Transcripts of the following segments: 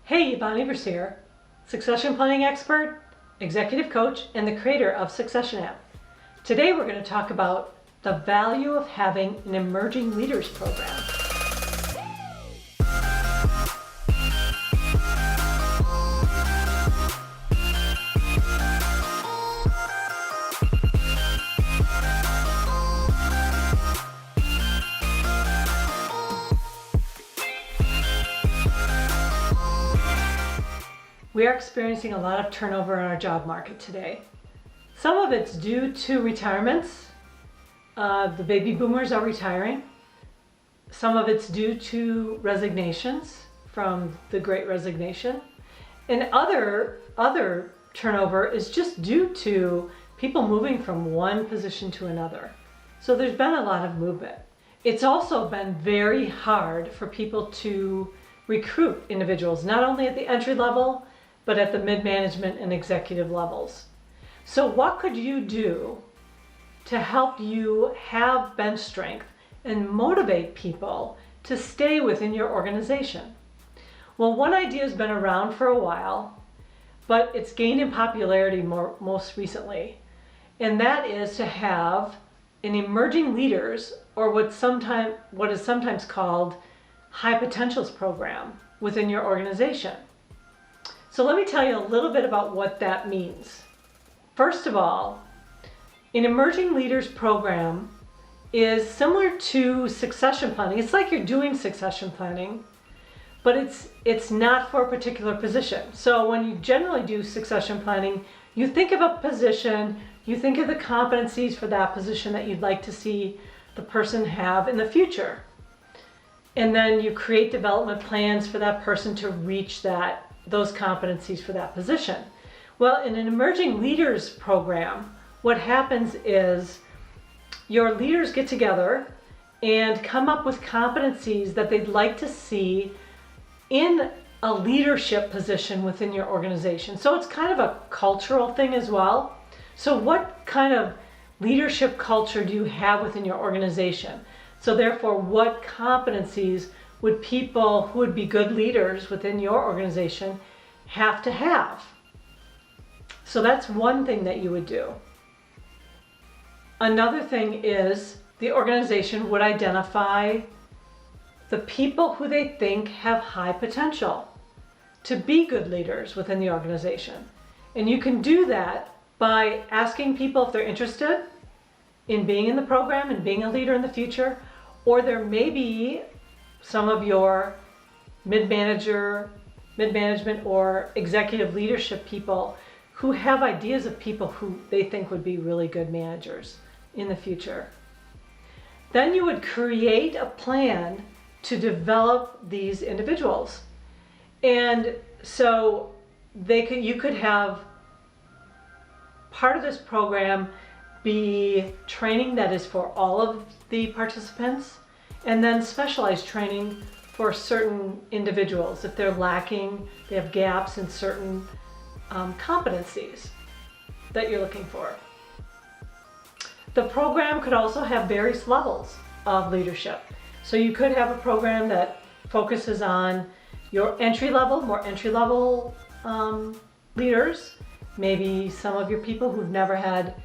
Hey, Yvonne here, succession planning expert, executive coach, and the creator of Succession App. Today we're going to talk about the value of having an emerging leaders program. We are experiencing a lot of turnover in our job market today. Some of it's due to retirements. The baby boomers are retiring. Some of it's due to resignations from the Great Resignation. And other turnover is just due to people moving from one position to another. So there's been a lot of movement. It's also been very hard for people to recruit individuals, not only at the entry level, but at the mid-management and executive levels. So what could you do to help you have bench strength and motivate people to stay within your organization? Well, one idea has been around for a while, but it's gained in popularity most recently. And that is to have an emerging leaders, or what is sometimes called high potentials program within your organization. So let me tell you a little bit about what that means. First of all, an emerging leaders program is similar to succession planning. It's like you're doing succession planning, but it's not for a particular position. So when you generally do succession planning, you think of a position, you think of the competencies for that position that you'd like to see the person have in the future. And then you create development plans for that person to reach those competencies for that position. Well, in an emerging leaders program, what happens is your leaders get together and come up with competencies that they'd like to see in a leadership position within your organization. So it's kind of a cultural thing as well. So what kind of leadership culture do you have within your organization? So therefore, what competencies would people who would be good leaders within your organization have to have? So that's one thing that you would do. Another thing is the organization would identify the people who they think have high potential to be good leaders within the organization. And you can do that by asking people if they're interested in being in the program and being a leader in the future, or there may be some of your mid-management or executive leadership people who have ideas of people who they think would be really good managers in the future. Then you would create a plan to develop these individuals. And so you could have part of this program be training that is for all of the participants, and then specialized training for certain individuals if they're lacking, they have gaps in certain competencies that you're looking for. The program could also have various levels of leadership. So you could have a program that focuses on your more entry-level leaders, maybe some of your people who've never had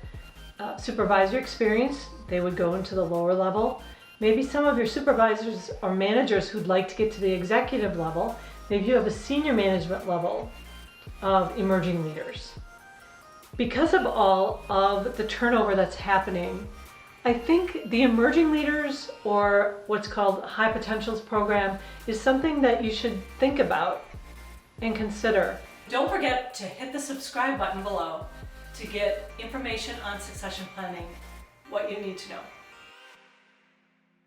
supervisory experience, they would go into the lower level. Maybe some of your supervisors or managers who'd like to get to the executive level, maybe you have a senior management level of emerging leaders. Because of all of the turnover that's happening, I think the emerging leaders, or what's called high potentials program, is something that you should think about and consider. Don't forget to hit the subscribe button below to get information on succession planning, what you need to know.